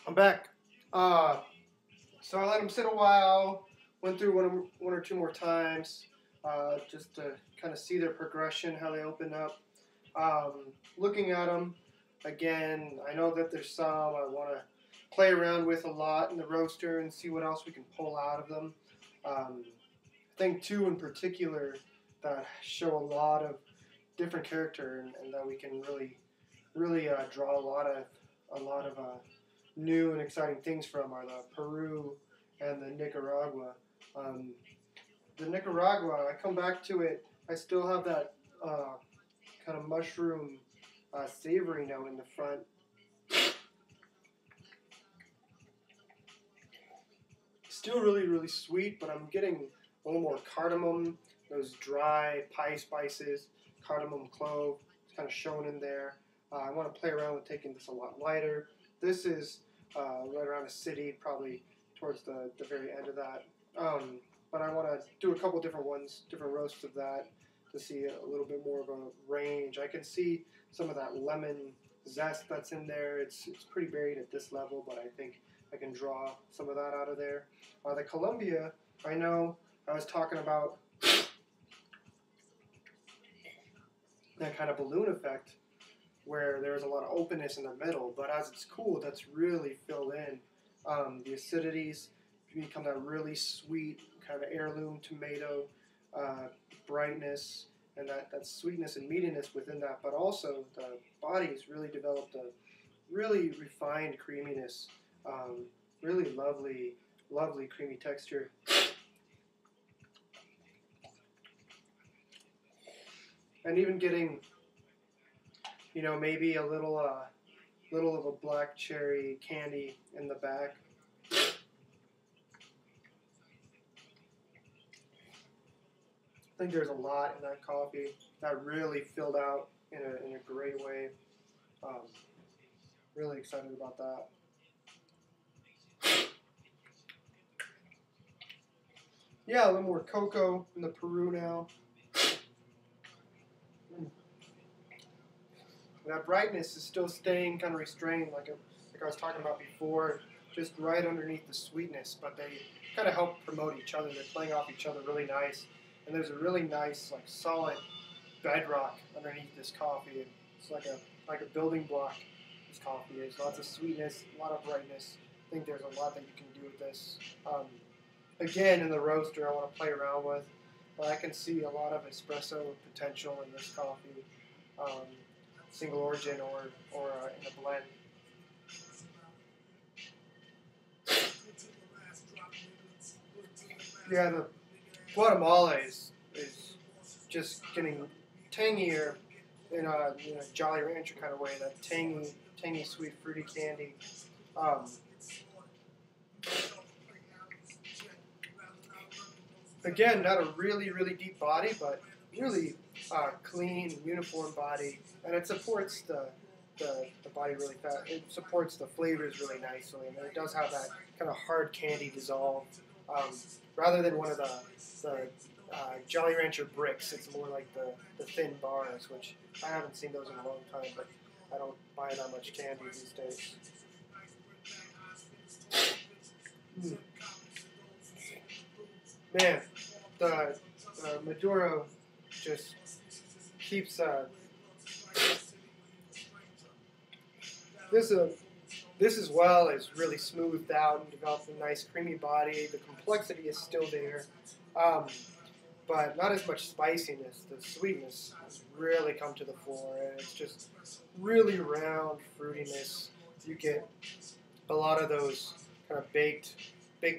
I'm back. Uh, so I let them sit a while. Went through one or two more times, just to kind of see their progression, how they open up. Looking at them again, I know that there's some I want to play around with a lot in the roaster and see what else we can pull out of them. I think two in particular that show a lot of different character and that we can really draw a lot of new and exciting things from are the Peru and the Nicaragua. Um, the Nicaragua, I come back to it. I still have that kind of mushroom savory note in the front. Still really sweet, but I'm getting a little more cardamom, those dry pie spices, cardamom clove, it's kind of shown in there. I want to play around with taking this a lot lighter. This is right around a city, probably towards the very end of that. But I want to do a couple different ones, different roasts of that to see a little bit more of a range. I can see some of that lemon zest that's in there. It's pretty buried at this level, but I think I can draw some of that out of there. The Columbia, I know I was talking about that kind of balloon effect where there's a lot of openness in the middle, but as it's cooled, that's really filled in. The acidities become that really sweet kind of heirloom tomato brightness and that sweetness and meatiness within that, but also the body's really developed a really refined creaminess, really lovely creamy texture. And even getting, maybe a little of a black cherry candy in the back. I think there's a lot in that coffee that really filled out in a great way. Um, really excited about that. Yeah, a little more cocoa in the Peru now. That brightness is still staying kind of restrained, like I was talking about before, just right underneath the sweetness. But they kind of help promote each other. They're playing off each other really nice, and there's a really nice, like solid bedrock underneath this coffee. It's like a building block. This coffee is lots of sweetness, a lot of brightness. I think there's a lot that you can do with this. Again, in the roaster, I want to play around with, but I can see a lot of espresso potential in this coffee. Um, Single origin or in a blend. Yeah, the Guatemala is just getting tangier in a Jolly Rancher kind of way. That tangy sweet fruity candy. Um, Again, not a really deep body, but really clean, uniform body, and it supports the body really fast. It supports the flavors really nicely, and it does have that kind of hard candy dissolve. Um, Rather than one of the Jolly Rancher bricks, it's more like the thin bars, which I haven't seen those in a long time, but I don't buy that much candy these days. Mm. Man, the Maduro just keeps this this as well is really smoothed out and developed a nice creamy body. The complexity is still there, um, but not as much spiciness. The sweetness has really come to the fore, and it's just really round fruitiness. You get a lot of those kind of baked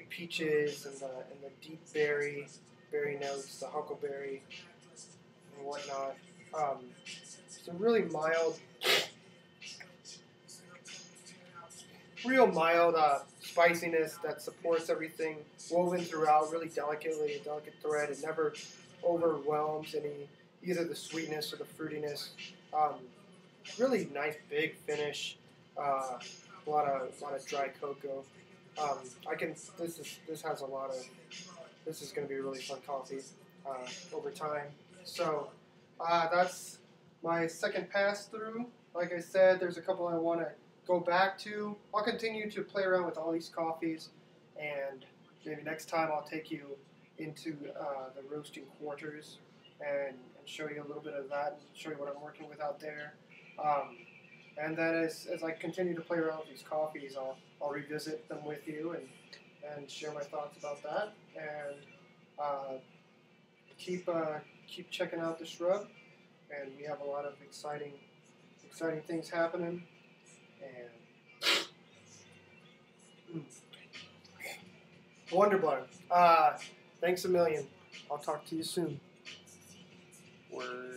peaches and the deep berry notes, the huckleberry and whatnot. It's a really mild, real mild spiciness that supports everything, woven throughout really delicately, a delicate thread. It never overwhelms either the sweetness or the fruitiness. Um, Really nice big finish. A lot of dry cocoa. I can. This has a lot of. This is going to be a really fun coffee over time. So that's my second pass through. Like I said, there's a couple I want to go back to. I'll continue to play around with all these coffees, and maybe next time I'll take you into the roasting quarters and show you a little bit of that, and show you what I'm working with out there. And then as I continue to play around with these coffees, I'll revisit them with you and share my thoughts about that. And keep checking out the Shrub, and we have a lot of exciting things happening. And Wonder Bar. Thanks a million. I'll talk to you soon. Word.